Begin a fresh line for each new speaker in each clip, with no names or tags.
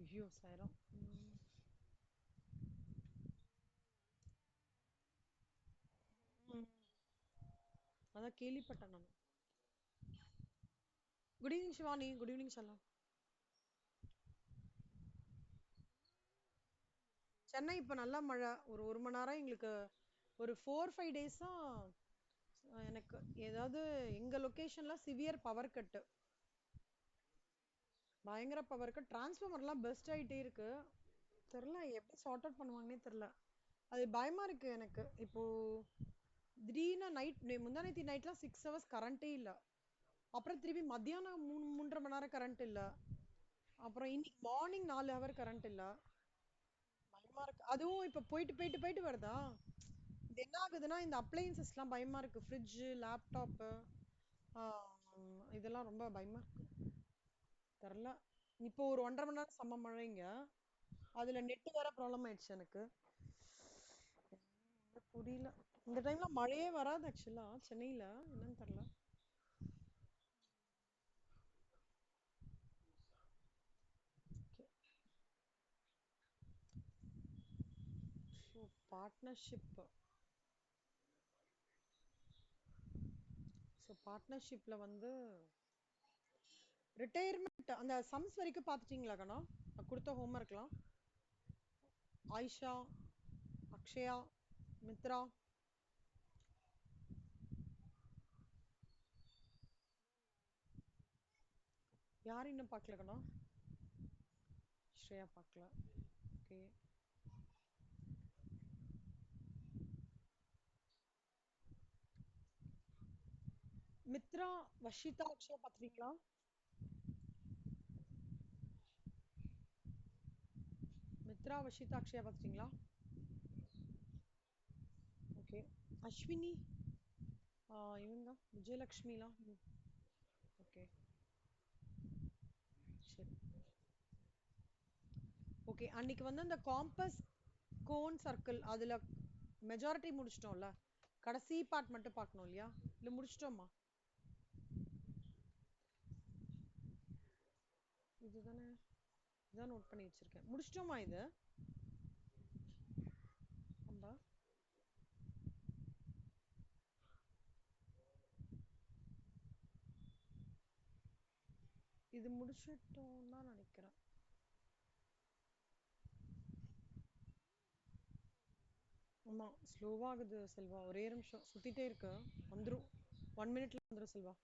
ஐயோ சாயிரம். ம். அதான் கேள்விப்பட்டேன் நான். Good evening Shivani, good evening செல்லம். சென்னை இப்போ நல்லா மழை. ஒரு ஒரு மணி நேரம் எங்களுக்கு ஒரு 4-5 டேஸா எனக்கு ஏதாவது எங்க லொகேஷன்ல சிவியர் பவர் கட்டு, பயங்கர பவர் கட். டிரான்ஸ்ஃபார்மர்லாம் பெஸ்ட் ஆயிட்டே இருக்கு. தெரியல எப்படி சார்ட் அவுட் பண்ணுவாங்கன்னே தெரியல. அது பயமா இருக்கு எனக்கு. இப்போ திடீர்னு நைட் முந்தா நேத்தி நைட்லாம் 6 ஹவர்ஸ் கரண்டே இல்ல. அப்புறம் திருப்பி மத்தியானம் 3-3.5 மணி நேரம் கரண்ட் இல்ல. அப்புறம் இன்னைக்கு மார்னிங் 4 ஹவர் கரண்ட் இல்ல. பயமா இருக்கு. அதுவும் இப்ப போயிட்டு போயிட்டு போயிட்டு வருதா. இது என்ன ஆகுதுன்னா இந்த அப்ளையன்சஸ்லாம் பயமா இருக்கு. ஃப்ரிட்ஜ், லேப்டாப், இதெல்லாம் ரொம்ப பயமா இருக்கு. தெரியல. இப்போ ஒரு 1.5 மணி நேரம் செம்ம மழைங்க. அதுல நெட் வேற ப்ராப்ளம் ஆயிடுச்சு எனக்கு. புரியல. இந்த டைம்ல மழையே வராது ஆக்சுவலா சென்னையில. என்னன்னு தெரியல. So partnership. ஸோ பார்ட்னர்ஷிப்ல வந்து ரிட்டையர்மெண்ட் அந்த சம்ஸ் வரைக்கும் பார்த்துட்டீங்களா கண்ணா? நான் கொடுத்த ஹோம்ஒர்க்லாம். ஆயிஷா, அக்ஷயா, மித்ரா. யாரும் இன்னும் பார்க்கல கண்ணா. ஸ்ரேயா பார்க்கல. ஓகே. மித்ரா, வஷிதா, அக்ஷயா பார்த்துட்டீங்களா? மித்ரா, வஷிதா, அக்ஷயா பார்த்துட்டீங்களா? ஓகே. அஸ்வினி, இவங்க விஜயலக்ஷ்மிலாம். ஓகே. சரி. ஓகே. அன்னைக்கு வந்து அந்த காம்பஸ் கோன் சர்க்கிள் அதுல மெஜாரிட்டி முடிச்சிட்டோம்ல. கடைசி பார்ட் மட்டும் பார்க்கணும் இல்லையா? இல்ல முடிச்சிட்டோமா? இதுதானே. இதான் நோட் பண்ணி வச்சிருக்கேன். முடிச்சிட்டோமா இது? நம்ம இது முடிச்சிட்டோம் தான் நினைக்கிறேன். ஆமா ஸ்லோவாகுது செல்வா. ஒரே நிமிஷம் சுத்திட்டே இருக்கு. வந்துரும். 1 மினிட்ல வந்துரும் Selva.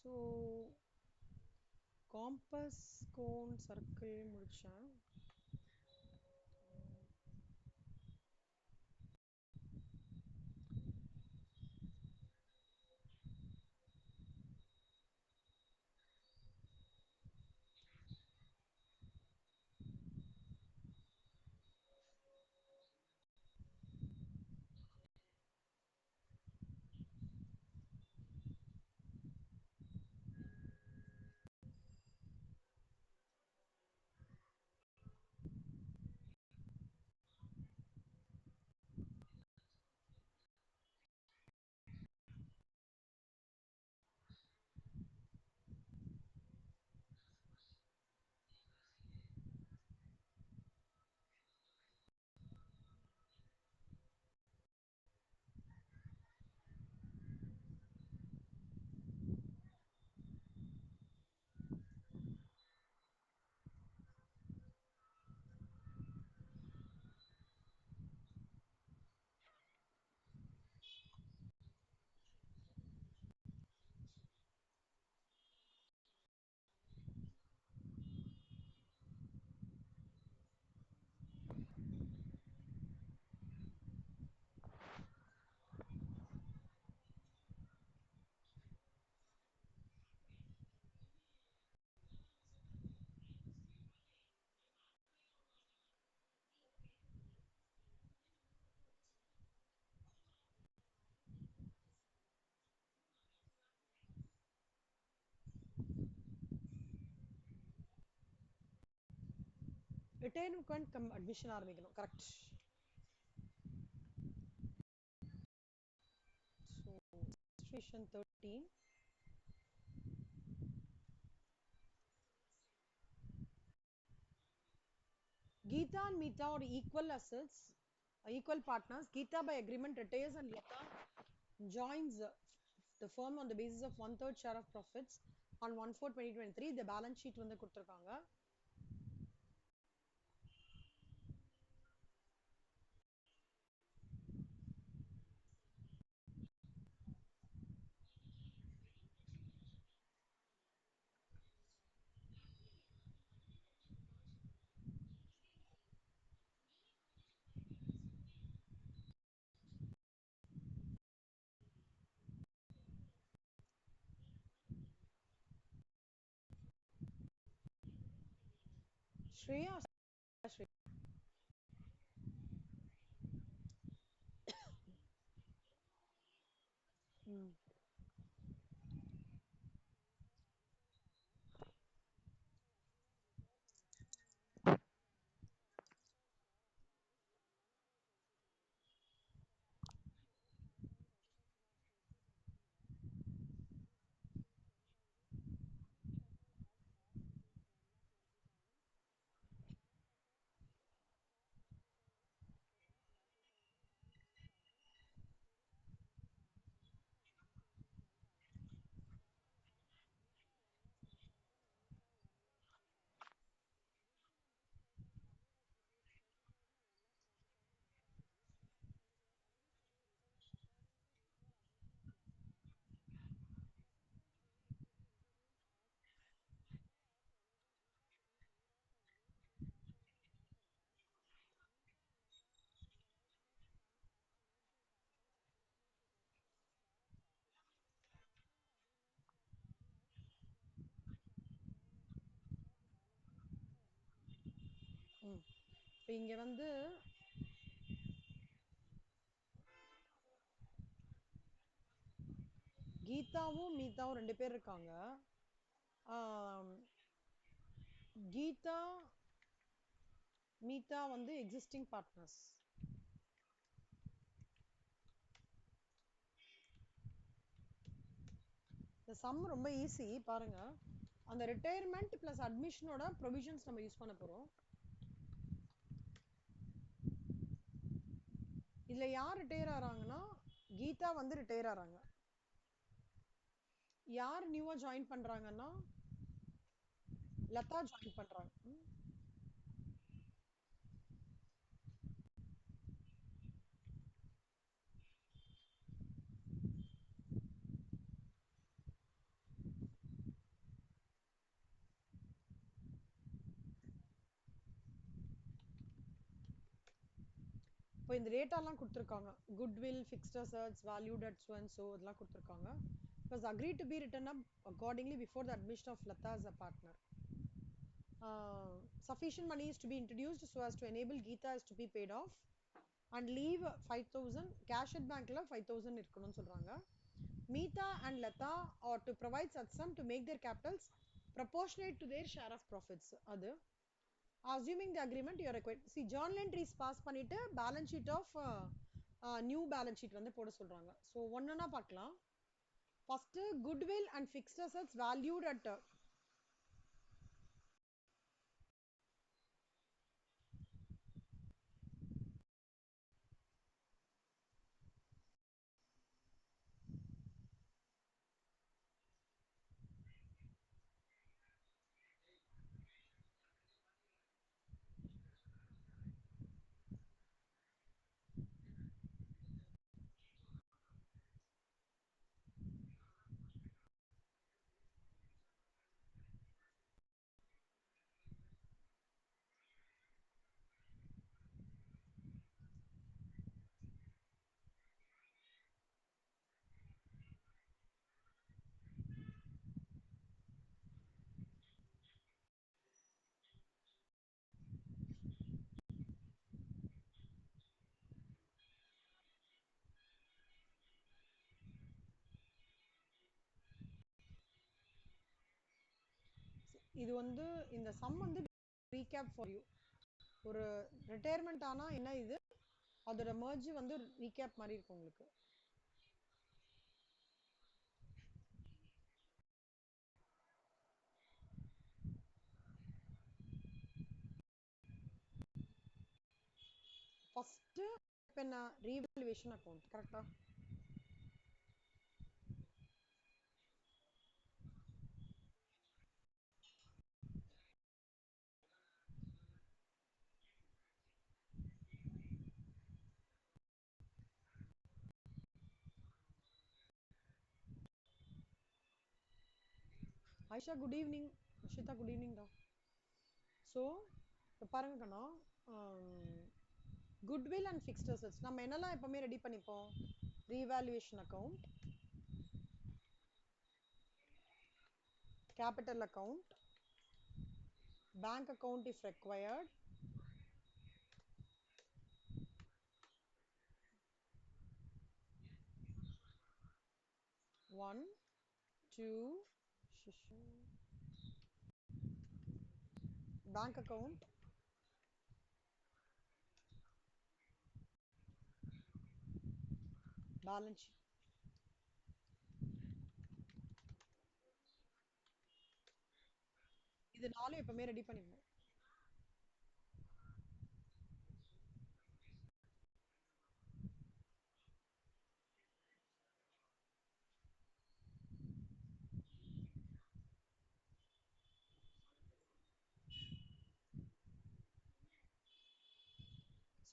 So compass cone circle முடிச்சேன். ரிட்டையர்மெண்ட் அட்மிஷன் ஆரம்பிக்கணும். Correct. So question 13. Geeta and Meeta are equal assets, equal partners. Geeta by agreement retires and Lata joins the firm on the basis of 1/3 share of profits on 1/4/2023. The balance sheet வந்து கொடுத்திருக்காங்க. Shreya, Shreya. இப்போ இங்க வந்து கீதாவும் மீதாவும் 2 பேர் இருக்காங்க. கீதா மீதா வந்து existing partners. இந்த some ரொம்ப ஈஸி பாருங்க. அந்த ரிட்டையர்மெண்ட் பிளஸ் அட்மிஷனோட ப்ரொவிஷன்ஸ் நம்ம யூஸ் பண்ண போறோம். இதுல யார் ரிட்டையர் ஆறாங்கன்னா கீதா வந்து ரிட்டையர் ஆறாங்க. யார் நியூவா ஜாயின் பண்றாங்கன்னா லதா ஜாயின் பண்றாங்க. இப்போ இந்த டேட்டாலாம் கொடுத்துருக்காங்க. Goodwill, fixed assets, valued at so and so இதெல்லாம் கொடுத்துருக்காங்க. It was agreed to be written up accordingly before the admission of Lata as a partner. Sufficient money is to be introduced so as to enable Geeta is to be paid off and leave 5,000 cash at bankல 5,000 இருக்கணும்னு சொல்றாங்க. Meeta and Lata are to provide such sum to make their capitals proportionate to their share of profits. அது assuming the agreement you are required. See journal entries pass பண்ணிட்டு balance sheet of new balance sheet வந்து போட சொல்றாங்க. So ஒண்ணா பார்க்கலாம். First goodwill and fixed assets valued at இது வந்து இந்த சம் வந்து ரீகேப் ஃபார் யூ. ஒரு ரிட்டையர்மெண்ட் ஆனா என்ன இது அதோட மர்ஜ் வந்து ரீகேப் மாதிரி இருக்கும் உங்களுக்கு. first என்ன revaluation account கரெக்டா? Aisha, good evening. Ashita, good evening da. So இப்ப பாருங்க கண்ணா, goodwill and fixed assets நம்ம என்னெல்லாம் எப்பவுமே ரெடி பண்ணிப்போம்? Revaluation account, capital account, bank account if required, one, two, bank account, balance sheet. இது நாலும் எப்பவுமே ரெடி பண்ணிப்போம்.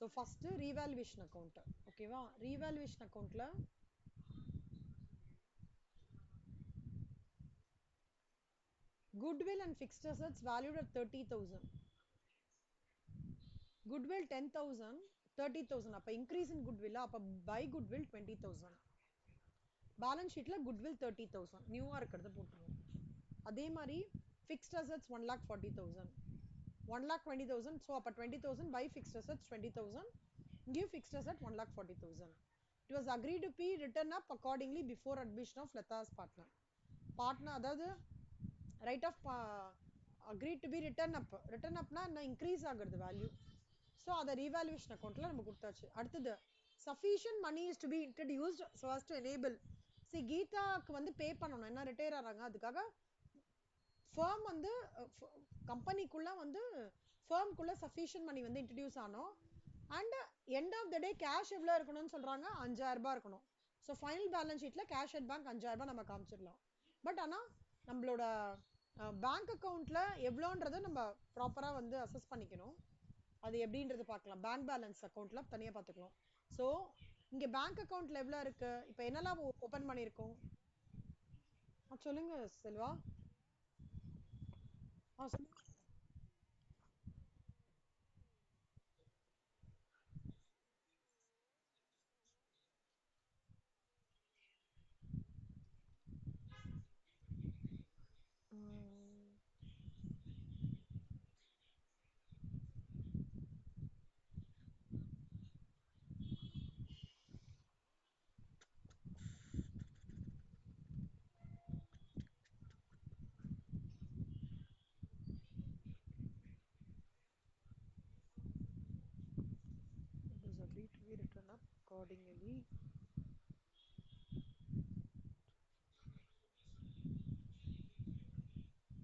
So first revaluation account. Okay வா? Revaluation accountல goodwill and fixed assets valued at 30,000. Goodwill 10,000, 30,000. அப்ப increase in goodwill, அப்ப buy goodwill 20,000. Balance sheetல goodwill 30,000. நியூவா இருக்கிறது போட்டுருவோம். அதே மாதிரி fixed assets 1,40,000. 1,20,000. So அப்ப 20,000 by fixed assets 20,000. Give fixed asset 1,40,000. It was agreed to be written up accordingly before admission of Lata's partner. Partner அதாவது right of agreed to be written up. Written upனா என்ன increase ஆகுறது value. So அதை revaluation accountல நம்ம கொடுத்தாச்சு. அடுத்தது sufficient money is to be introduced so as to enable. See கீதாக்கு வந்து பே பண்ணணும், என்ன ரிட்டையர் ஆறாங்க, அதுக்காக firm வந்து கம்பெனிக்குள்ள வந்து firmக்குள்ள sufficient money வந்து introduce ஆனோம். and end of the day cash எவ்வளவு இருக்கணும்னு சொல்றாங்க? 5,000 ரூபாய் இருக்கணும். so final balance sheetல cash at bank 5,000 ரூபாய் நம்ம காமிச்சிடலாம். பட் ஆனா நம்மளோட பேங்க் அக்கவுண்ட்ல எவ்வளோன்றதை நம்ம ப்ராப்பரா வந்து அசஸ் பண்ணிக்கணும். அது எப்படின்றது பார்க்கலாம். பேங்க் பேலன்ஸ் அக்கவுண்ட்ல தனியா பார்த்துக்கலாம். ஸோ இங்க பேங்க் அக்கவுண்ட்ல எவ்வளவு இருக்கு? இப்போ என்னெல்லாம் ஓபன் பண்ணியிருக்கோம்? சொல்லுங்க செல்வா. சொல்லுங்க. Agreed to be written up accordingly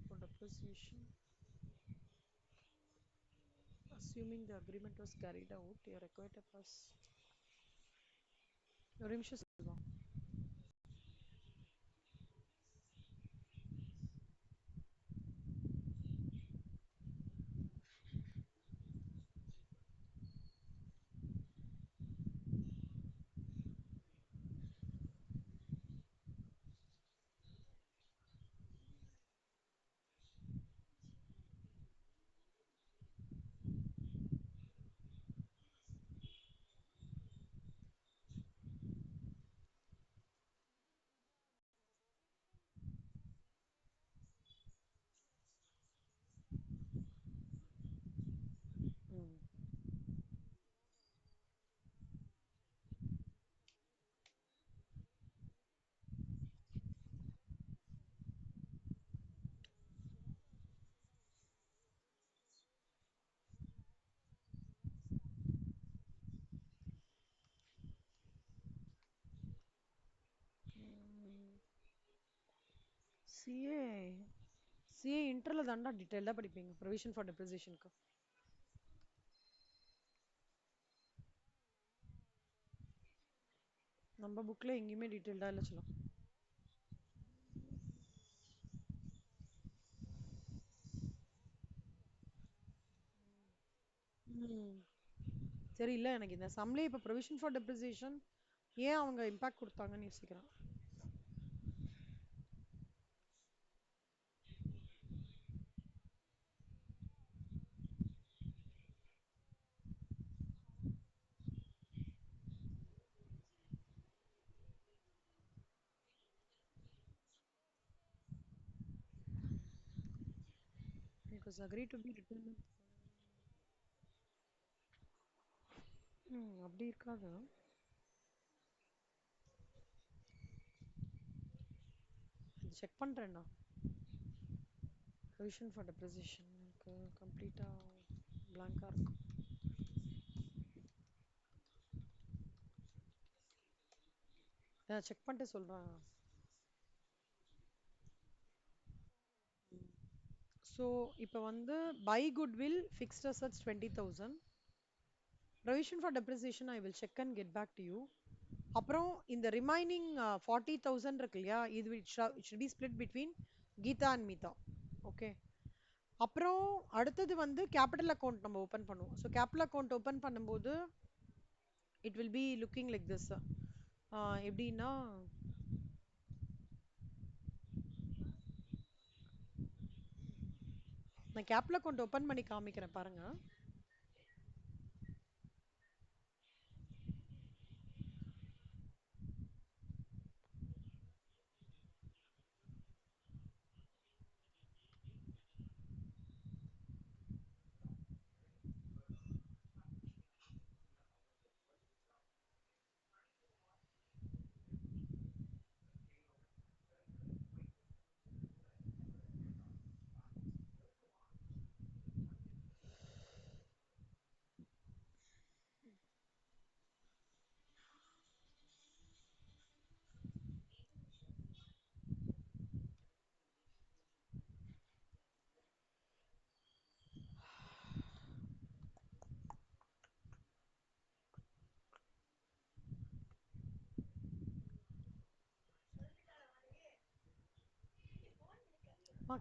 for depreciation. Assuming the agreement was carried out, your required plus ஒரு நிமிஷம் சொல்லுவா. சிஏ சிஏ இன்டர்ல தாண்டா டீடைலா படிப்பீங்க ப்ரொவிஷன் ஃபார் டெப்ரிசியேஷனுக்கு. நம்ம புக்ல எங்கேயுமே டீட்டெயில்டா இல்ல சொல்லும். ம். சரி இல்ல எனக்கு இந்த சம்லயே இப்ப ப்ரொவிஷன் ஃபார் டெப்ரிசியேஷன் ஏன் அவங்க இம்பாக்ட் கொடுத்தாங்கன்னு யோசிக்கிறேன். Because agree to be written. அப்படி இருக்காது. செக் பண்றேன்டா. ப்ரொவிஷன் ஃபார் டெப்ரிசியேஷன் எனக்கு கம்ப்ளீட்டா blank-ஆ இருக்கு. செக் பண்ணிட்டு சொல்றேன். ஸோ இப்போ வந்து by goodwill fixed assets 20,000. Provision for depreciation I will check and get back to you. அப்புறம் இந்த ரிமைனிங் 40,000 இருக்கு இல்லையா, இது it should be split between Geeta and Meeta. Okay. அப்புறம் அடுத்தது வந்து கேபிட்டல் அக்கௌண்ட் நம்ம ஓப்பன் பண்ணுவோம். ஸோ கேபிட்டல் அக்கௌண்ட் ஓப்பன் பண்ணும்போது it will be looking like this. எப்படின்னா நான் கேபிட்டல் அக்கௌண்ட் ஓப்பன் பண்ணி காமிக்கிறேன் பாருங்க.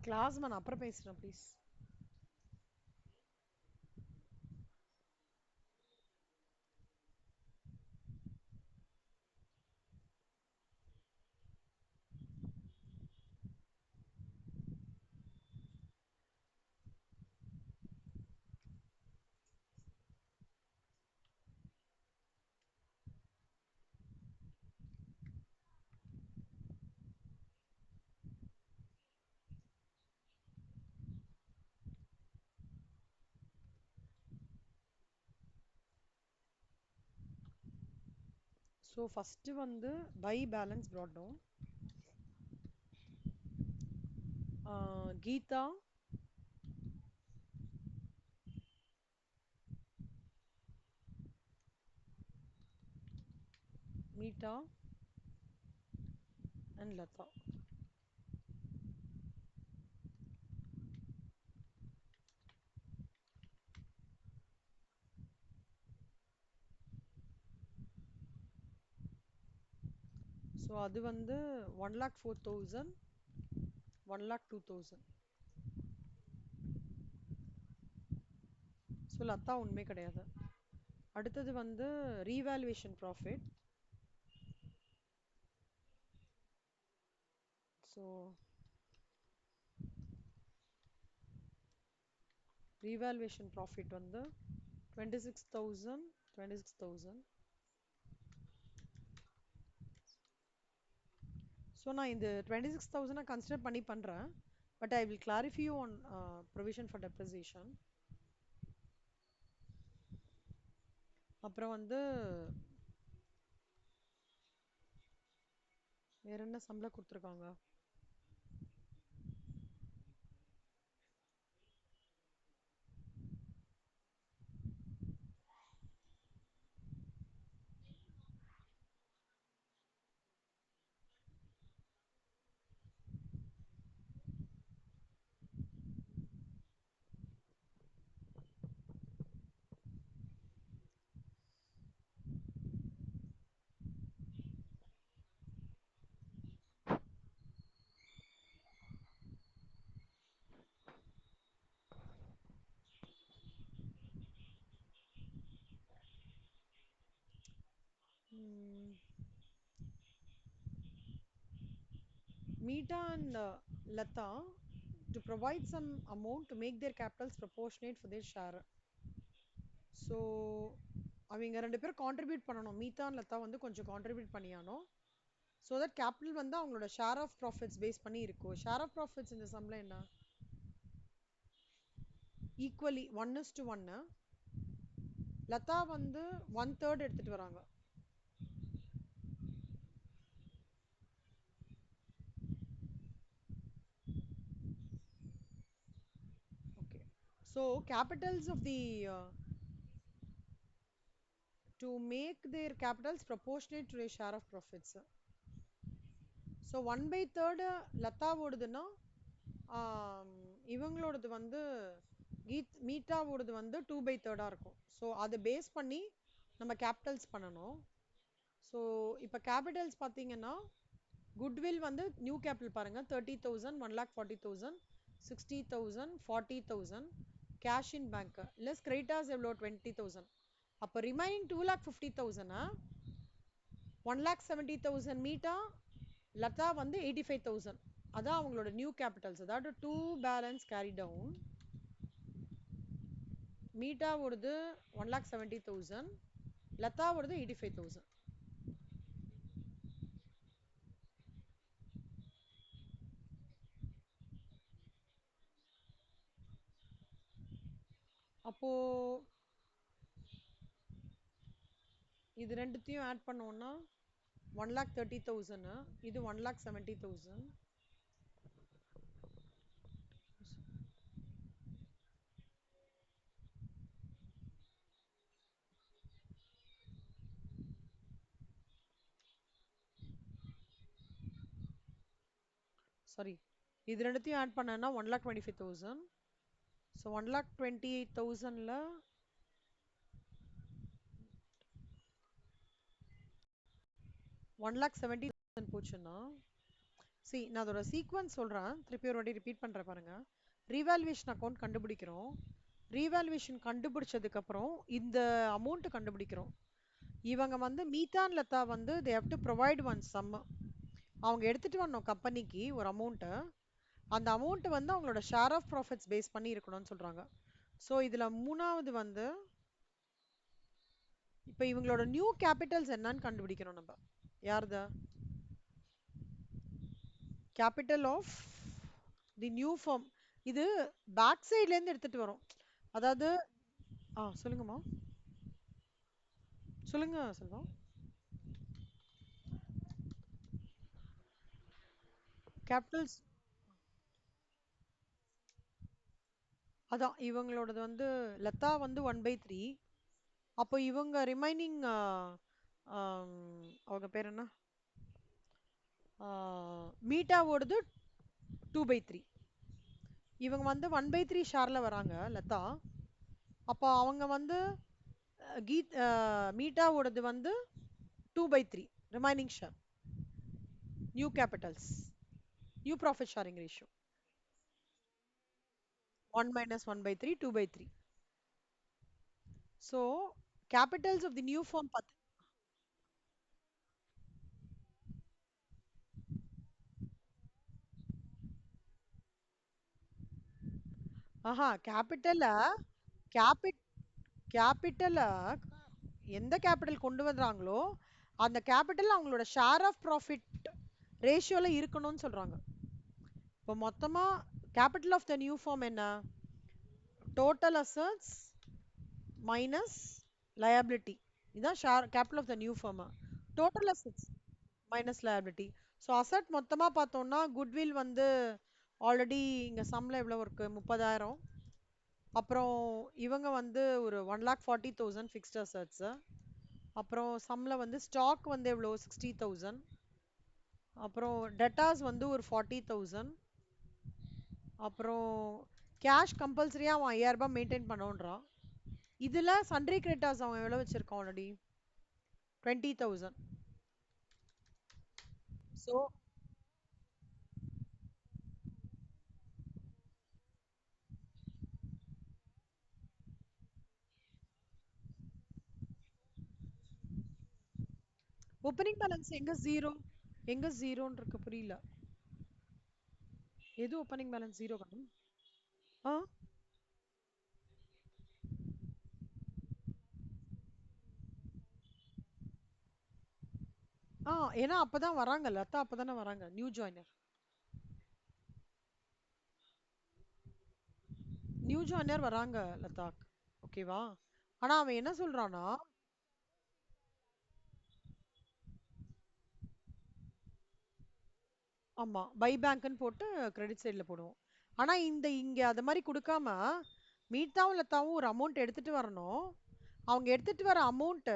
கிளாஸ் நான் அப்புறம் பேசுறேன் ப்ளீஸ். ஸோ ஃபஸ்ட்டு வந்து by balance brought down. Geeta, Meeta and Latha. So அது வந்து 1,04,000, 1,02,000. ஸோ லதா உண்மை கிடையாது. அடுத்தது வந்து revaluation profit. So revaluation profit வந்து 26,000, 26,000. ஸோ நான் இந்த 26,000 கன்சிடர் பண்ணி பண்ணுறேன். But I will clarify you on provision for depreciation. அப்புறம் வந்து வேற என்ன சம்பளம் கொடுத்துருக்காங்க. Meeta and Lata to provide some amount to make their capitals proportionate for their share. So அவங்க ரெண்டு பேரும் கான்ட்ரிபியூட் பண்ணணும். மீதா லதா வந்து கொஞ்சம் கான்ட்ரிபியூட் பண்ணியானோ ஸோ தட் கேபிட்டல் வந்து அவங்களோட ஷேர் ஆஃப் ப்ராஃபிட்ஸ் பேஸ் பண்ணி இருக்கும். ஷேர் ஆஃப் ப்ராஃபிட்ஸ் இந்த சம்ல என்ன ஈக்குவலி 1:1. லதா வந்து 1/3 எடுத்துட்டு வராங்க. Okay so capitals of the to make their capitals proportionate to their share of profits. So 1/3 Latha ஓடுதுன்னா இவங்களோடது வந்து மீட்டாவோடது வந்து 2/3 இருக்கும். ஸோ அதை பேஸ் பண்ணி நம்ம கேபிட்டல்ஸ் பண்ணணும். ஸோ இப்போ கேபிட்டல்ஸ் பார்த்தீங்கன்னா குட்வில் வந்து நியூ கேபிட்டல் பாருங்க 30,000, 1,40,000, 60,000, 40,000 cash in bank less creditors எவ்வளோ 20,000. அப்போ ரிமைனிங் 2,50,000 1,70,000 மீட்டா லதா வந்து 85,000. அதான் அவங்களோட நியூ கேபிட்டல்ஸ். அதாவது to balance carry down. Meeta ஓடுது 1,70,000, லதா ஓடுது 85,000. அப்போ இது ரெண்டுத்தையும் ஆட் பண்ணோம்னா 1,30,000, இது 1,70,000. சாரி, இது ரெண்டுத்தையும் ஆட் பண்ணனா 1,25,000. ஸோ 1,28,000ல 1,70,000 போச்சுன்னா நான் அதோட சீக்வன்ஸ் சொல்றேன், திருப்பி ஒரு வாட்டி ரிப்பீட் பண்றேன் பாருங்க. ரீவால்யூவேஷன் அக்கௌண்ட் கண்டுபிடிக்கிறோம். ரீவால்யூவேஷன் கண்டுபிடிச்சதுக்கு அப்புறம் இந்த அமௌண்ட் கண்டுபிடிக்கிறோம். இவங்க வந்து மீதான் லதா வந்து they have to provide one sum. அவங்க எடுத்துட்டு வரணும் கம்பெனிக்கு ஒரு அமௌண்ட்டை. அந்த அமௌண்ட் வந்து அவங்களோட ஷேர் ஆஃப் ப்ராஃபிட்ஸ் பேஸ் பண்ணி இருக்கணும்னு சொல்றாங்க. ஸோ இதுல மூணாவது வந்து இப்போ இவங்களோட நியூ கேபிட்டல்ஸ் என்னன்னு கண்டுபிடிக்கணும் நம்ம. யாருதா capital of the new firm. இது பேக் சைட்ல இருந்து எடுத்துட்டு வரும். அதாவது சொல்லுங்கம்மா, சொல்லுங்க செல்வம். கேபிட்டல்ஸ் அதான் இவங்களோடது வந்து லதா வந்து 1/3. அப்போ இவங்க ரிமைனிங் அவங்க பேர் என்ன மீட்டாவோடது 2/3. இவங்க வந்து 1/3 ஷேர்ல வராங்க லதா. அப்போ அவங்க வந்து மீட்டாவோடது வந்து 2/3 remaining share. New capitals, new profit sharing ratio 1 - 1/3 2/3. So capitals of the new firm capital capital எந்த கேபிட்டல் கொண்டு வர்றாங்களோ அந்த கேபிட்டல் அவங்களோட ஷேர் ஆஃப் ப்ராஃபிட் ரேஷியோல இருக்கணும்னு சொல்றாங்க. இப்போ மொத்தமா capital of the new firm என்ன, டோட்டல் அசட்ஸ் மைனஸ் லயபிலிட்டி. இதுதான் capital of the new firm. Total assets minus liability. So asset மொத்தமா பார்த்தோம்னா குட்வில் வந்து ஆல்ரெடி இங்க சம்ல எவ்வளவு இருக்கு 30,000. அப்புறம் இவங்க வந்து ஒரு 1,40,000 ஃபிக்ஸ்ட் அசட்ஸ். அப்புறம் சம்ல வந்து ஸ்டாக் வந்து எவ்வளோ 60,000. அப்புறம் டெட்டாஸ் வந்து ஒரு 40,000. அப்புறம் கேஷ் கம்பல்சரியா அவன் 5,000 ரூபாய் மெயின்டைன் பண்ணோன்றான். இதுல சன்ட்ரி கிரெடிட்டார்ஸ் அவன் எவ்வளவு வச்சிருக்கான் ஆல்ரெடி 20,000. ஸோ ஓப்பனிங் பேலன்ஸ் எங்க ஜீரோன்னு இருக்கு, புரியல. எது ஓப்பனிங் பேலன்ஸ் ஜீரோ காணும்? ஆ ஆ ஏன்னா அப்பதான் வராங்க லதா, அப்பதானே வராங்க நியூ ஜாயினர். நியூ ஜாயினர் வராங்க லதா. ஓகேவா? ஆனா அவன் என்ன சொல்றான்னா, ஆமா பை பேங்க்னு போட்டு கிரெடிட் சைடுல போடுவோம். ஆனா இங்க அது மாதிரி கொடுக்காம மீட்டாவும் லத்தாவும் ஒரு அமௌண்ட் எடுத்துட்டு வரணும். அவங்க எடுத்துட்டு வர அமௌண்ட்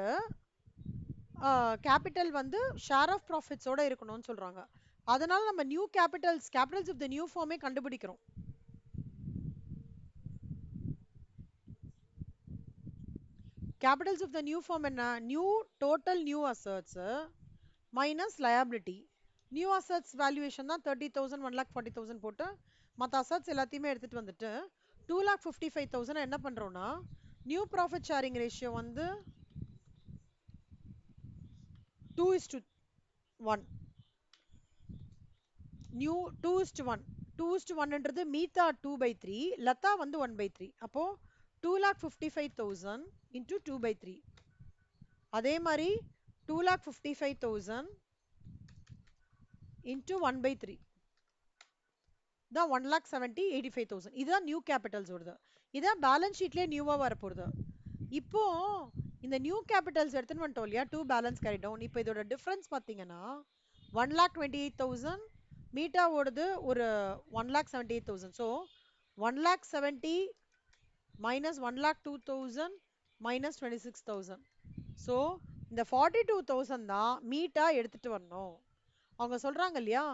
கேபிட்டல் வந்து ஷேர் ஆஃப் ப்ராஃபிட்ஸோட இருக்கணும்னு சொல்றாங்க. அதனால நம்ம new capitals of the new ஃபார்மே கண்டுபிடிக்கிறோம். Capitals of the new firm என்ன? New total new assets minus liability. New assets valuation தான் 30,000 1,40,000 போட்டு மற்ற அசட்ஸ் எல்லாத்தையுமே எடுத்துட்டு வந்துட்டு 2,55,000 என்ன பண்றோம்னா நியூ ப்ராஃபிட் ஷேரிங் ரேஷியோ வந்து 2:1. நியூ 2:1. 2:1ன்றது மீதா 2/3, லதா வந்து 1/3. அப்போ 2,55,000 into 2/3. அதே மாதிரி 2,55,000 into 1/3 தான் 1,70,85,000. இதுதான் நியூ கேபிட்டல்ஸ் வருது. இதான் பேலன்ஸ் ஷீட்லயே நியூவா வர போகுது. இப்போ இந்த நியூ கேபிட்டல்ஸ் எடுத்துன்னு வந்துட்டோம் இல்லையா, டூ பேலன்ஸ் கேரி டவுன். இப்போ இதோட டிஃபரன்ஸ் பார்த்தீங்கன்னா 1,28,000 மீட்டா ஓடுது, ஒரு 1,78,000. So 1,70,000 minus 1,02,000 minus 26,000. ஸோ இந்த 42,000 தான் மீட்டா எடுத்துட்டு வரணும். அவங்க சொல்றாங்க இல்லையா,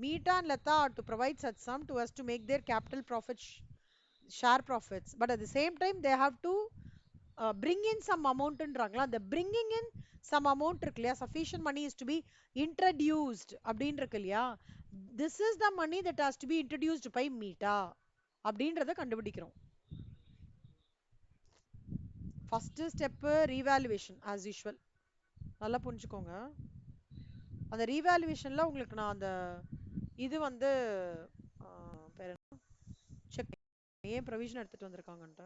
meetha and Latha are to provide such sum to us to make their capital profit share profits, but at the same time they have to bring in some amountன்றாங்களா, அந்த bringing in some amount இருக்கு இல்லையா, sufficient money is to be introduced அப்படின்னு இருக்கு இல்லையா, this is the money that has to be introduced by meetha அப்படின்றத கண்டுபிடிக்கிறோம். First step revaluation as usual. நல்லா புரிஞ்சுக்கோங்க. அந்த ரீவேல்யூவேஷன்ல உங்களுக்கு நான் அந்த இது வந்து பேர் என்ன செக் ஏன் ப்ரொவிஷன் எடுத்துட்டு வந்திருக்காங்கன்ட்டு.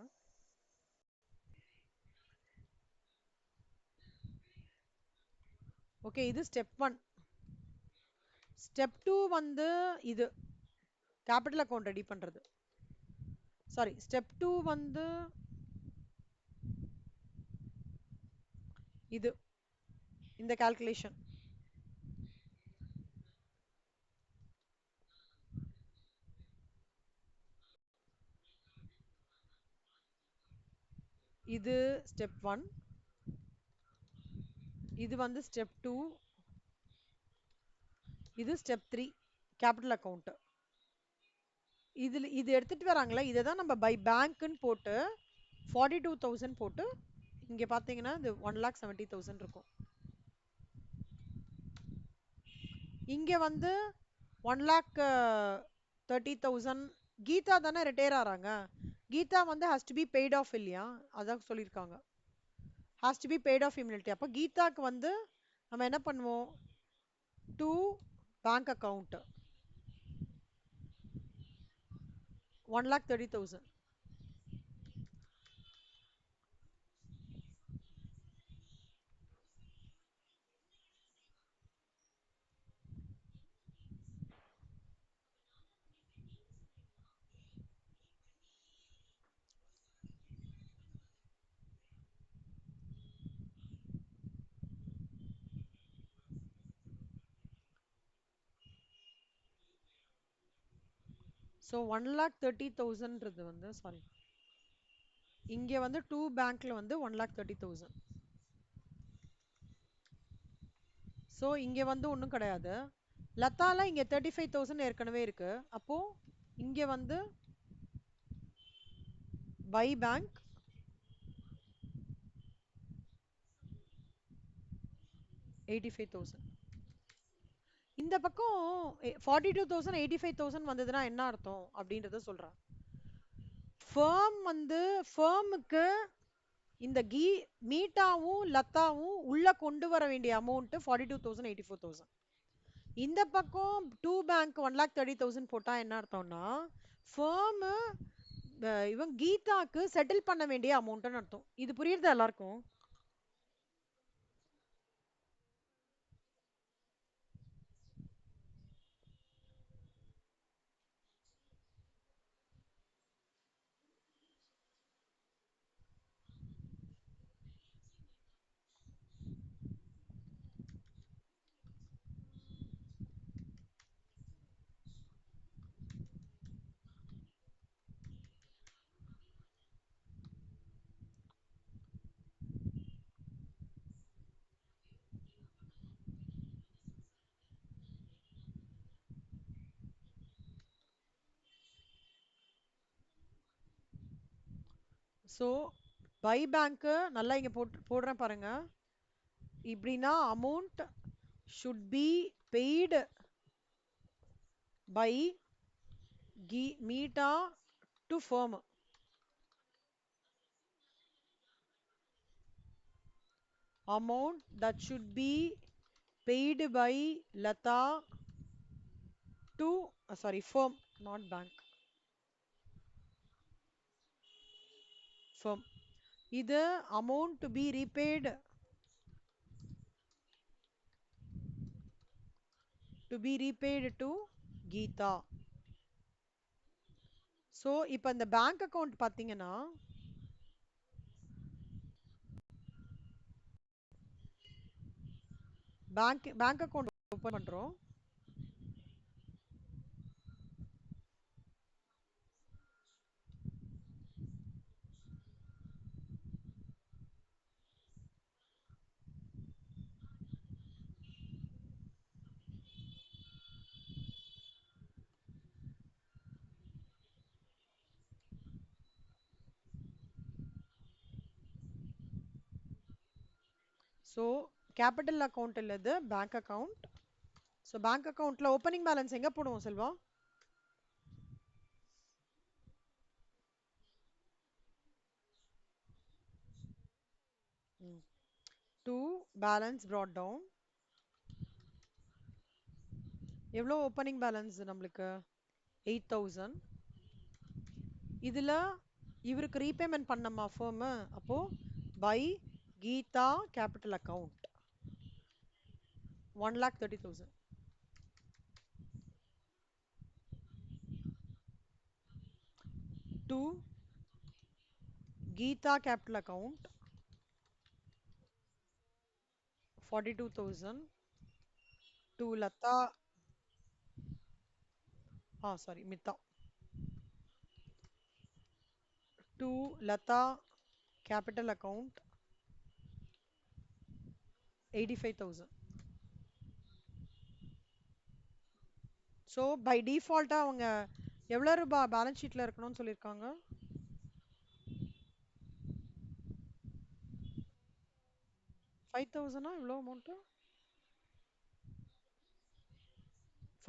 ஓகே, இது ஸ்டெப் 1. ஸ்டெப் 2 வந்து இது கேபிட்டல் அக்கௌண்ட் ரெடி பண்றது. சாரி, ஸ்டெப் 2 வந்து இது இந்த கால்குலேஷன். இது ஸ்டெப் 1, இது வந்து ஸ்டெப் 2, இது ஸ்டெப் 3 கேபிட்டல் அக்கௌண்ட். இது எடுத்துட்டு வராங்களா, இதை தான் நம்ம பை பேங்க்னு போட்டு 42,000 போட்டு இங்க பாத்தீங்கன்னா இது 1,70,000 இருக்கும். இங்க வந்து 1,30,000 கீதா தானே ரிட்டையர் ஆறாங்க. கீதா வந்து has to be paid off இல்லையா, அதான் சொல்லியிருக்காங்க. Has to be paid off immediately. அப்போ கீதாக்கு வந்து நம்ம என்ன பண்ணுவோம், டு பேங்க் அக்கவுண்ட் 1,30,000. ஸோ 1,30,000ன்றது வந்து சாரி, இங்க வந்து டூ பேங்க்ல வந்து 1,30,000. ஸோ இங்க வந்து ஒன்றும் கிடையாது. லதால இங்க 35,000 ஏற்கனவே இருக்கு. அப்போ இங்க வந்து பை பேங்க் 85,000. இந்த பக்கம் 42,000 85,000 வந்ததுன்னா என்ன அர்த்தம் அப்படின்றத சொல்றேன். ஃபேம் வந்து ஃபேமுக்கு இந்த மீட்டாவும் லத்தாவும் உள்ள கொண்டு வர வேண்டிய அமௌண்ட் 42,000 84,000. இந்த பக்கம் டூ பேங்க் 1,30,000 போட்டா என்ன அர்த்தம்னா ஃபேர்ம் இவன் கீதாக்கு செட்டில் பண்ண வேண்டிய அமௌண்ட்னு அர்த்தம். இது புரியுறதா எல்லாருக்கும்? ஸோ பை பேங்க்கு நல்லா இங்க போடுறேன் பாருங்க. இப்படின்னா amount should be paid by Meeta to firm. Amount that should be paid by Lata to sorry firm, not bank. Firm. இது amount to be repaid to Geeta. So இப்போ இந்த பேங்க் அக்கவுண்ட் பார்த்தீங்கன்னா bank account open பண்றோம். So capital account இல்லது bank account. So bank அக்கவுண்ட்ல opening balance எங்க போடுவோம் Selva? To balance brought down. எவ்வளோ ஓப்பனிங் பேலன்ஸ் நம்மளுக்கு? 8,000. இதுல இவருக்கு ரீபேமெண்ட் பண்ணமா ஃபர்ம். அப்போ by Geeta capital account 1,30,000. To Geeta capital account 42,000. To Latha sorry Mitha. To Latha capital account 85,000. So by டிஃபால்ட்டா அவங்க எவ்வளோ ரூபாய் பேலன்ஸ் ஷீட்ல இருக்கணும்னு சொல்லியிருக்காங்க? 5,000. எவ்வளோ அமௌண்ட்?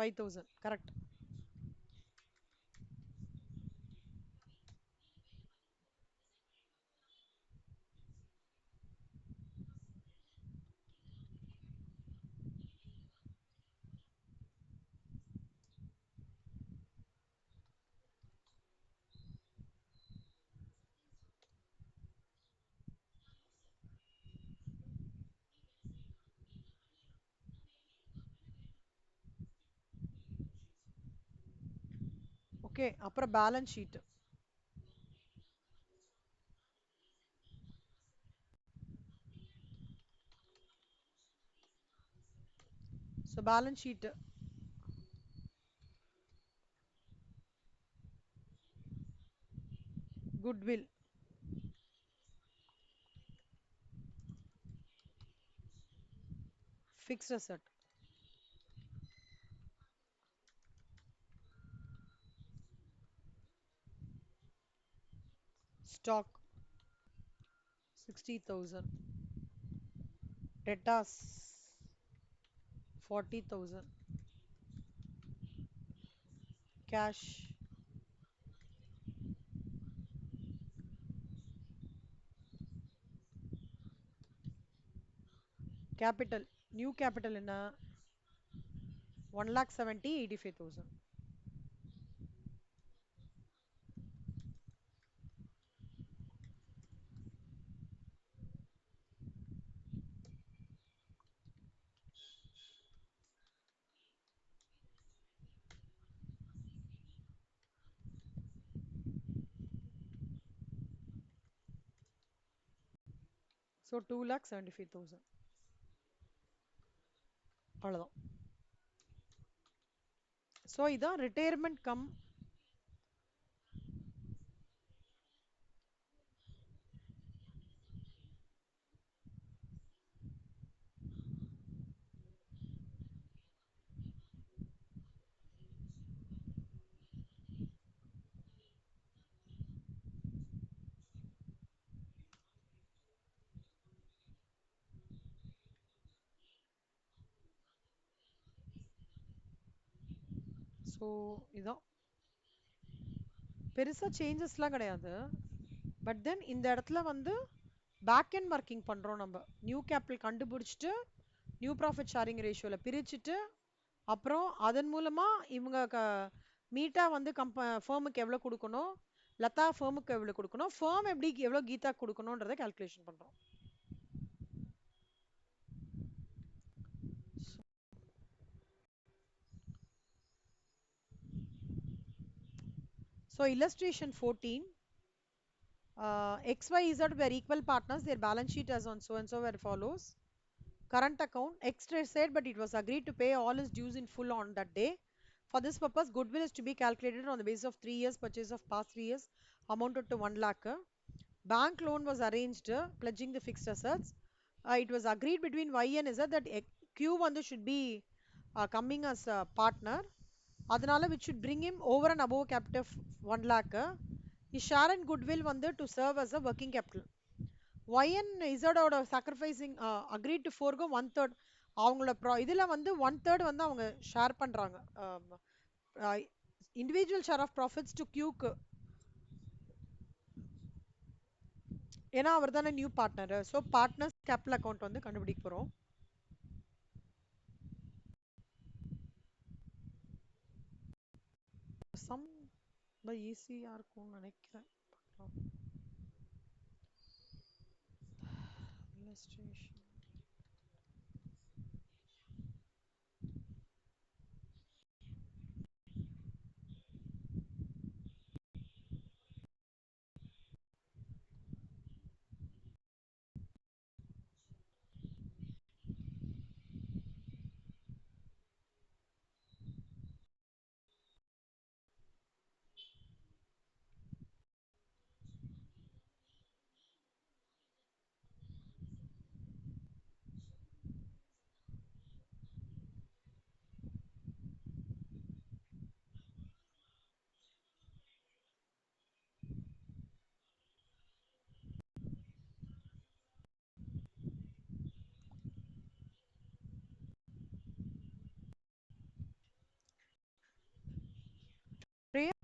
5,000 கரெக்ட். ஓகே, அப்புறம் balance sheet. So balance sheet goodwill, fixed asset, stock 60,000, debtors 40,000, cash capital. New capital என்ன? 1,70,000, 85,000. So 2,75,000. அவ்வளவுதான். ஸோ இதான் ரிட்டையர்மெண்ட் கம். ஸோ இதான் பெருசா சேஞ்சஸ்லாம் கிடையாது. பட் தென் இந்த இடத்துல வந்து பேக் அண்ட் மார்க்கிங் பண்றோம் நம்ம. நியூ கேபிட்டல் கண்டுபிடிச்சிட்டு நியூ ப்ராஃபிட் ஷேரிங் ரேஷியோல பிரிச்சுட்டு அப்புறம் அதன் மூலமா இவங்க மீட்டா வந்து ஃபேமுக்கு எவ்வளவு கொடுக்கணும், லதா ஃபேமுக்கு எவ்வளவு கொடுக்கணும், ஃபேம் எப்படி எவ்வளவு கீதா கொடுக்கணும்ன்றதை கால்குலேஷன் பண்றோம். So illustration 14. X, Y, Z were equal partners. Their balance sheet as on so and so were follows. Current account, X said, but it was agreed to pay all his dues in full on that day. For this purpose, goodwill is to be calculated on the basis of 3 years purchase of past 3 years amounted to 1 lakh. Bank loan was arranged, pledging the fixed assets. It was agreed between Y and Z that Q should be coming as a partner. அதனால which should bring him over and above capital of 1 lakh. His share and goodwill to serve as a working capital. Y and Z ஓட sacrificing agreed to forego 1/3. அவங்களோட இதுல 1/3 அவங்க share பண்றாங்க. Individual share of profits to கியூக்கு. ஏன்னா அவர் தானே new partner. So partners capital account கண்டுபிடிக்க போறோம். சம் ஈஸியா இருக்கும்னு நினைக்கிறேன். illustration.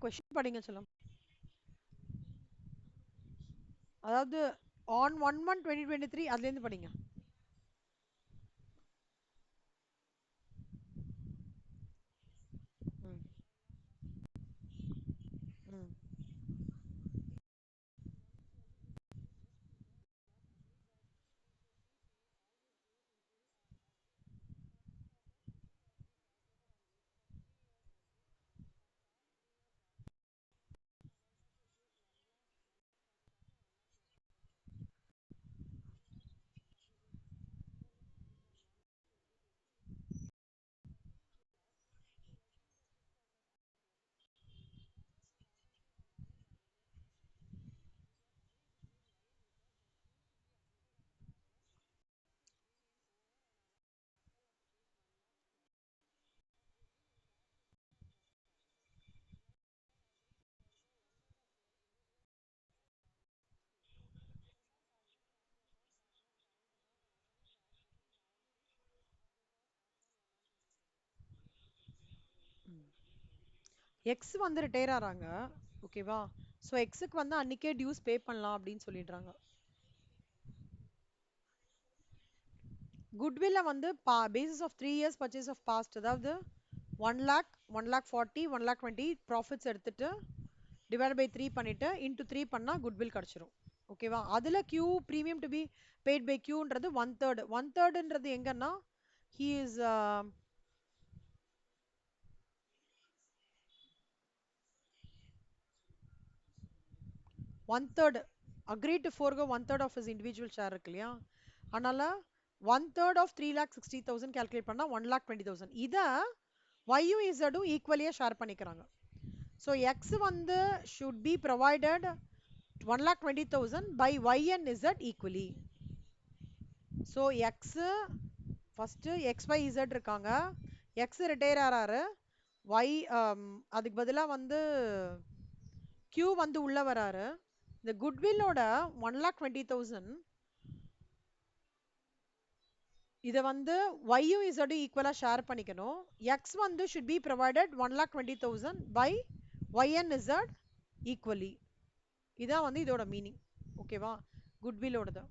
கொஸ்டின் படிங்க சொல்லும். அதாவது on 1/1/2023 அதுல இருந்து படிங்க. எக்ஸ் ரிட்டையர் ஆறாங்க. ஓகேவா? ஸோ எக்ஸுக்கு அன்னைக்கே டியூஸ் பே பண்ணலாம் அப்படின்னு சொல்லிடுறாங்க. குட்வில்ல basis of 3 years purchase of past, அதாவது 1 lakh 1 lakh 40 1 lakh 20 ப்ராஃபிட்ஸ் எடுத்துட்டு டிவைட் பை 3 பண்ணிட்டு இன்டூ 3 பண்ணா குட்வில் கிடைச்சிரும். ஓகேவா? அதுல Q premium to be paid by Qன்றது 1/3. 1/3ன்றது எங்கன்னா he is 1/3 agreed to forego 1/3 of his individual share இருக்கு இல்லையா? அதனால 1/3 of 3,60,000 calculate பண்ணா 1,20,000. இத Y-யும் Z-ம் ஈக்குவலியா ஷேர் பண்ணிக்கிறாங்க. So X வந்து should be provided 1,20,000 by Y and Z equally. So X first X Y Z இருக்காங்க. X ரிட்டையர் ஆறாரு. Y அதுக்கு பதிலா வந்து Q வந்து உள்ள வராரு. இந்த குட்வில்லோட 1,20,000 இத வந்து Y-யும் Z-ம் ஈக்குவலா ஷேர் பண்ணிக்கணும். X வந்து should be provided 1,20,000 by Y and Z equally. இதான் வந்து இதோட மீனிங். ஓகேவா? குட்வில்லோடது.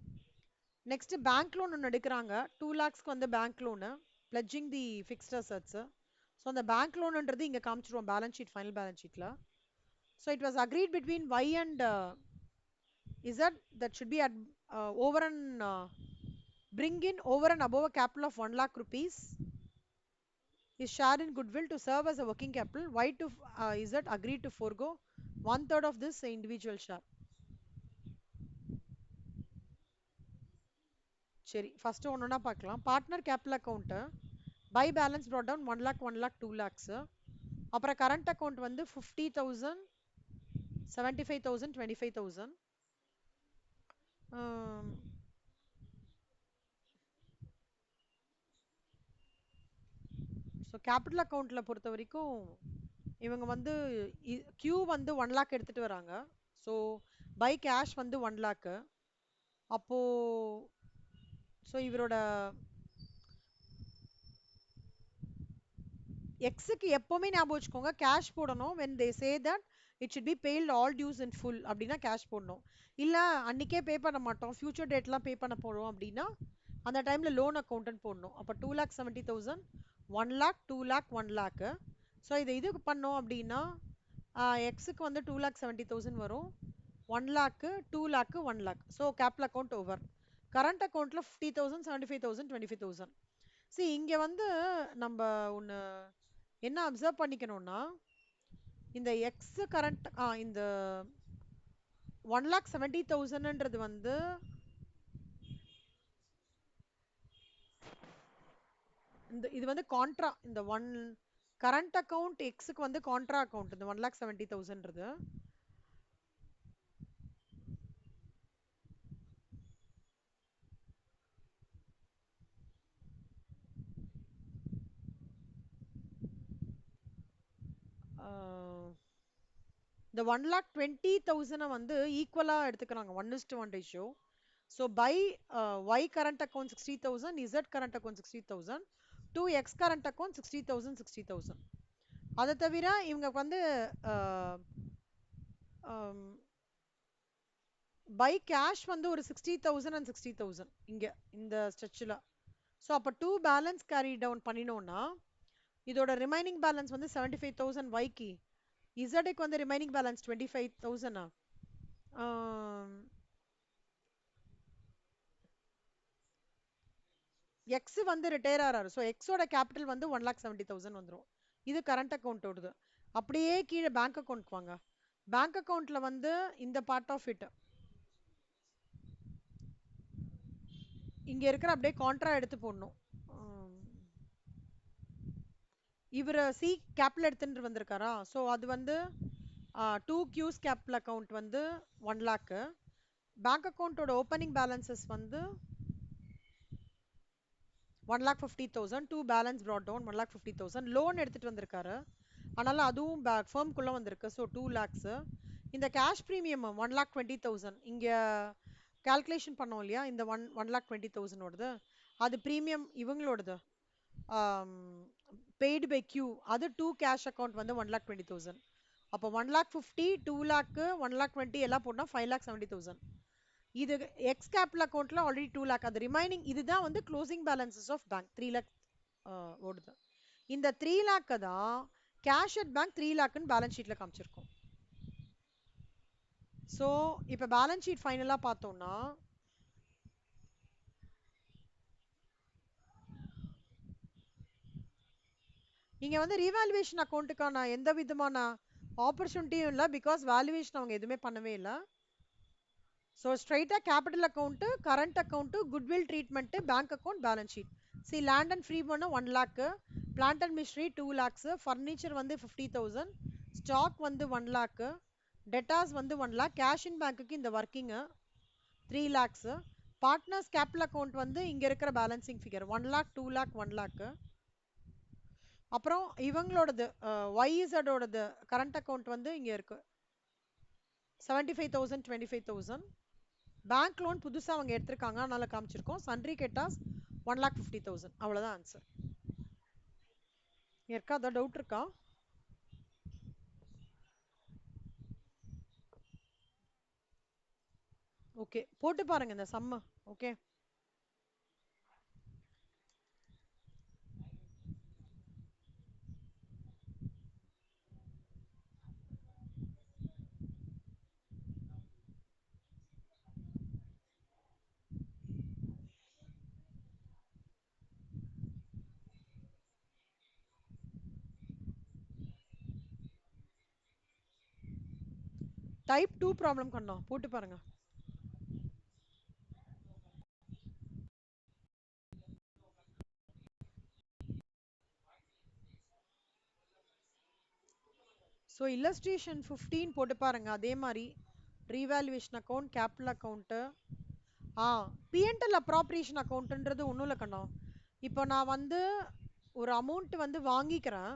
நெக்ஸ்ட் பேங்க் லோன் ஒன்று எடுக்கிறாங்க. 2 lakhsக்கு வந்து bank loan pledging the fixed assets. So அந்த பேங்க் லோன்ன்றது இங்க காமிச்சிருவோம் பேலன்ஸ் ஷீட் ஃபைனல் பேலன்ஸ் ஷீட்ல. So it was agreed between Y and Z that should be at over and bring in over and above a capital of 1 lakh rupees is shared in goodwill to serve as a working capital. Y to Z agreed to forego 1/3 of this individual share. சரி first ஒன்னொன்னா பார்க்கலாம். Partner capital account by balance brought down 1 lakh 1 lakh 2 lakhs. அப்புறம் current account வந்து 50,000 75,000 25,000. So capital அக்கௌண்ட்ல பொறுத்த வரைக்கும் இவங்க வந்து Q வந்து 1 lakh எடுத்துட்டு வராங்க. ஸோ பை கேஷ் வந்து 1 lakh. அப்போ ஸோ இவரோட எக்ஸுக்கு எப்பவுமே ஞாபகம் வச்சுக்கோங்க கேஷ் போடணும். when they say that it should be paid all dues in full அப்படின்னா கேஷ் போடணும். இல்ல அன்னைக்கே பே பண்ண மாட்டோம் ஃபியூச்சர் டேட்லாம் பே பண்ண போறோம் அப்படின்னா அந்த டைம்ல லோன் அக்கௌண்ட்னு போடணும். அப்போ 2,70,000 1 lakh 2 lakh 1 lakh. ஸோ இதை இது பண்ணோம் அப்படின்னா எக்ஸுக்கு வந்து 2,70,000 வரும். 1 lakh 2 lakh 1 lakh. So capital account over. Current அக்கௌண்ட்ல 50,000 75,000 25,000. see இங்க வந்து நம்ம ஒன்னு என்ன அப்சர்வ் பண்ணிக்கணும்னா இந்த எக்ஸ் கரண்ட் இந்த 1,70,000ன்றது வந்து இந்த இது வந்து கான்ட்ரா இந்த ஒன் கரண்ட் அக்கௌண்ட் எக்ஸுக்கு வந்து கான்ட்ரா அக்கௌண்ட் இந்த 1,70,000ன்றது. இந்த 1,20,000 வந்து ஈக்குவலா எடுத்துக்கிறாங்க 1:1 ratio. So by Y current account 60,000 Z current account 60,000 to X current account 60,000 60,000. அதை தவிர இவங்க வந்து பை கேஷ் வந்து ஒரு 60,000 and 60,000 இங்க இந்த ஸ்ட்ரெச்சில். ஸோ அப்போ 2 பேலன்ஸ் கேரி டவுன் பண்ணினோம்னா இதோட ரிமைனிங் பேலன்ஸ் வந்து 75,000 வைக்கி. இசட்டுக்கு வந்து ரிமைனிங் பேலன்ஸ் 25,000. எக்ஸ் வந்து ரிட்டையர் ஆறாரு. ஸோ எக்ஸோட கேபிட்டல் வந்து 1,70,000 வந்துடும். இது கரண்ட் அக்கௌண்ட்டோடது. அப்படியே கீழே பேங்க் அக்கௌண்ட்க்கு வாங்க. பேங்க் அக்கௌண்ட்ல வந்து இந்த பார்ட் ஆஃப் இட் இங்க இருக்கிற அப்படியே கான்ட்ரா எடுத்து போடணும். இவர் சி கேபிட்டல் எடுத்துட்டு வந்திருக்காரா. ஸோ அது வந்து 2 Qs கேபிட்டல் அக்கௌண்ட் வந்து 1 lakh. பேங்க் அக்கௌண்ட்டோட ஓப்பனிங் பேலன்சஸ் வந்து 1,50,000. 2 பேலன்ஸ் brought down 1,50,000. லோன் எடுத்துட்டு வந்திருக்காரு. அதனால அதுவும் ஃபர்ம்குள்ள வந்திருக்கு. So 2 lakhs. இந்த கேஷ் ப்ரீமியம் 1,20,000 இங்க கால்குலேஷன் பண்ணோம் இல்லையா இந்த 1,20,000 ஓடது அது ப்ரீமியம் இவங்களோடது பெய்டு பை Q அது 2 கேஷ் அக்கௌண்ட் வந்து 1,20,000. அப்போ 1,50,000 2 lakh 1,20,000 எல்லாம் போட்டா 5,70,000. இது எக்ஸ் கேபிட்டல் அக்கௌண்ட்ல ஆல்ரெடி 2 lakh. அது ரிமைனிங் இதுதான் வந்து closing balances of bank 3 lakh ஓடுது. இந்த 3 lakh தான் கேஷ் அட் பேங்க் 3 lakhன்னு பேலன்ஸ் ஷீட்ல காமிச்சிருக்கோம். ஸோ இப்போ பேலன்ஸ் ஷீட் ஃபைனலாக பார்த்தோம்னா நீங்க வந்து ரீவேல்யூவேஷன் அக்கௌண்ட்டுக்கான எந்த விதமான ஆப்பர்ச்சுனிட்டியும் இல்லை, பிகாஸ் வேல்யூவேஷன் அவங்க எதுவுமே பண்ணவே இல்லை. ஸோ ஸ்ட்ரைட்டாக capital account, current account, goodwill treatment, bank account, balance sheet. சி லேண்ட் அண்ட் ஃப்ரீ பண்ண 1 lakh, plant and machinery 2 lakhs, furniture வந்து 50,000, ஸ்டாக் வந்து 1 lakh, டெட்டாஸ் வந்து 1 lakh, கேஷ் இன் பேங்க்குக்கு இந்த working 3 lakhs, partners capital account வந்து இங்க இருக்கிற balancing figure 1 lakh, 2 lakh, 1 lakh. அப்புறம் இவங்களோடது ஒய்இசடோடது கரண்ட் அக்கௌண்ட் வந்து இங்க இருக்கு 75,000, 25,000. பேங்க் லோன் புதுசா அவங்க எடுத்திருக்காங்க, அதனால காமிச்சிருக்கோம். சன்ட்ரி கெட்டாஸ் 1,50,000. அவ்வளவுதான் ஆன்சர். இருக்கா அதான் டவுட் இருக்கா? ஓகே, போட்டு பாருங்க இந்த சம்ம. ஓகே, டைப் 2 ப்ராப்ளம் கண்ணா போட்டு பாருங்க. ஸோ இல்லஸ்ட்ரேஷன் 15 போட்டு பாருங்க. அதே மாதிரி revaluation account, capital account, PNL appropriation அக்கௌண்ட்ன்றது ஒன்றும் இல்லை கண்ணா. இப்போ நான் வந்து ஒரு அமௌண்ட் வந்து வாங்கிக்கிறேன்,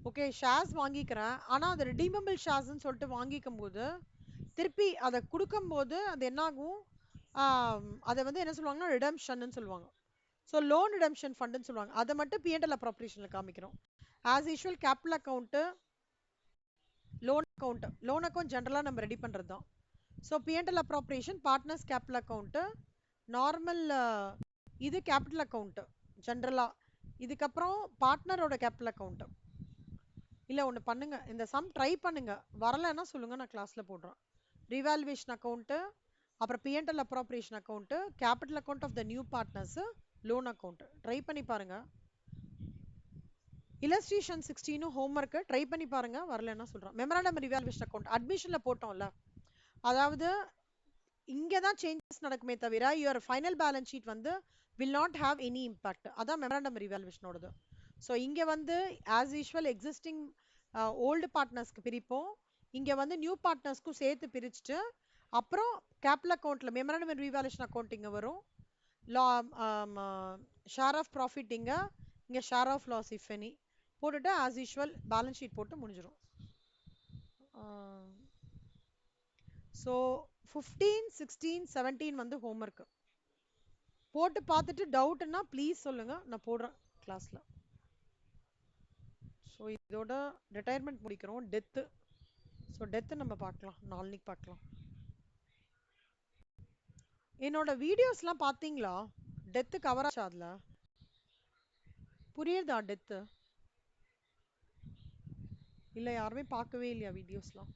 ஓகே ஷேர்ஸ் வாங்கிக்கிறேன், ஆனால் அது ரெடீமபிள் ஷேர்ஸ்ன்னு சொல்லிட்டு வாங்கிக்கும் போது திருப்பி அதை கொடுக்கும்போது அது என்னாகும், அதை வந்து என்ன சொல்லுவாங்கன்னா ரிடம்ஷன் சொல்லுவாங்க. ஸோ லோன் ரிடம்ஷன் ஃபண்டுன்னு சொல்லுவாங்க. அதை மட்டும் பிஎன்எல் அப்ராப்ரியேஷனில் காமிக்கிறோம். As usual capital account, loan account ஜென்ரலாக நம்ம ரெடி பண்ணுறது தான். So PNL appropriation, partners capital account, normal இது கேபிட்டல் அக்கௌண்ட்டு ஜென்ரலாக. இதுக்கப்புறம் பார்ட்னரோட கேபிட்டல் அக்கௌண்ட்டு. இல்லை ஒன்று பண்ணுங்க, இந்த சம் ட்ரை பண்ணுங்க, வரலைன்னா சொல்லுங்க, நான் கிளாஸில் போடுறேன். ரிவால்வேஷன் அக்கௌண்ட்டு, அப்புறம் PNL appropriation account, capital account of the new partners, loan account try பண்ணி பாருங்க. இல்லஸ்ட்ரேஷன் 16 ஹோம்ஒர்க்கு ட்ரை பண்ணி பாருங்க, வரலன்னா சொல்றேன். மெமராண்டம் ரிவால்வேஷன் அக்கௌண்ட் அட்மிஷன்ல போட்டோம்ல, அதாவது இங்கே தான் சேஞ்சஸ் நடக்குமே தவிர யுவர் ஃபைனல் பேலன்ஸ் ஷீட் வந்து will not have any impact. அதான் மெமராண்டம் ரிவால்வேஷனோடது. ஸோ இங்கே வந்து ஆஸ் யூஷுவல் எக்ஸிஸ்டிங் ஓல்டு பார்ட்னர்ஸ்க்கு பிரிப்போம், இங்கே வந்து நியூ பார்ட்னர்ஸ்க்கும் சேர்த்து பிரிச்சுட்டு அப்புறம் கேபிட்டல் அக்கௌண்ட்ல மெமராண்டம் ரிவால்வேஷன் அக்கௌண்ட் இங்கே வரும், ஷேர் ஆஃப் ப்ராஃபிட் இங்கே share of loss if any போட்டுட்டு ஆஸ் யூஷுவல் பேலன்ஸ் ஷீட் போட்டு முடிஞ்சிடும். ஸோ 15, 16, 17 வந்து ஹோம்ஒர்க்கு போட்டு பார்த்துட்டு டவுட்னா ப்ளீஸ் சொல்லுங்க, நான் போடுறேன் கிளாஸ்ல. ஸோ இதோட ரிட்டையர்மெண்ட் முடிக்கிறோம். டெத்து, ஸோ டெத்து நம்ம பார்க்கலாம், நாளைக்கு பார்க்கலாம். என்னோட வீடியோஸ்லாம் பார்த்தீங்களா? டெத்து கவர் ஆச்சா? அதில் புரியுதா டெத்து? இல்லை யாருமே பார்க்கவே இல்லையா வீடியோஸ்லாம்?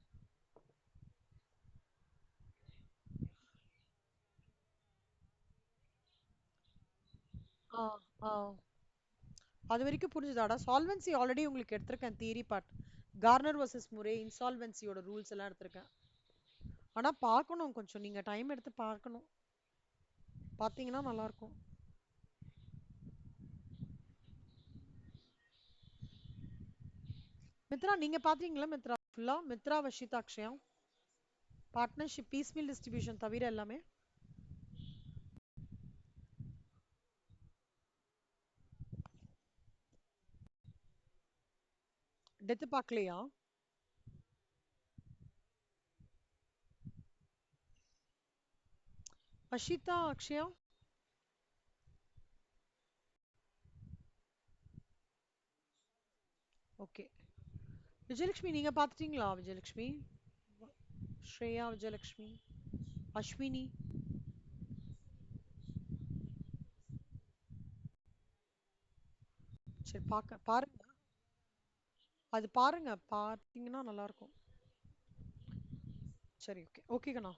ஆ ஆ அது வரைக்கும் புரிஞ்சுதாடா? சால்வன்சி ஆல்ரெடி உங்களுக்கு எடுத்திருக்கேன், theory part, Garner versus Murray, இன்சால்வன்சியோட ரூல்ஸ் எல்லாம் எடுத்திருக்கேன். ஆனால் பார்க்கணும், கொஞ்சம் நீங்கள் டைம் எடுத்து பார்க்கணும், பார்த்தீங்கன்னா நல்லாயிருக்கும். மித்ரா நீங்கள் பார்த்தீங்களா? மித்ரா ஃபுல்லாக, மித்ரா வஷிதா அக்ஷயா பார்ட்னர்ஷிப் பீஸ்மீல் டிஸ்ட்ரிபியூஷன் தவிர எல்லாமே டெத்து பார்க்கலையா? வஷிதா அக்ஷயா ஓகே. விஜயலட்சுமி நீங்க பார்த்துட்டீங்களா? விஜயலட்சுமி, ஸ்ரேயா, விஜயலட்சுமி, அஸ்வினி, சரி பாருங்க. அது பாருங்க. பார்த்தீங்கன்னா நல்லாருக்கும். சரி, ஓகே. ஓகே கண்ணா.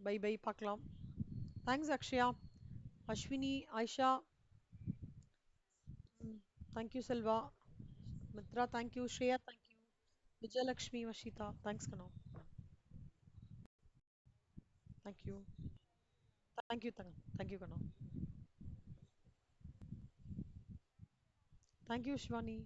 பை பை பார்க்கலாம். தேங்க்ஸ் அக்ஷயா. அஸ்வினி, ஆயிஷா. ம். Thank you Selva. Mitra thank you. Shreya thank you. Vijayalakshmi, Vashitha thanks கண்ணா. Thank you. தேங்க் யூ தங்க. தேங்க் யூ கண்ணா. Thank you Shivani.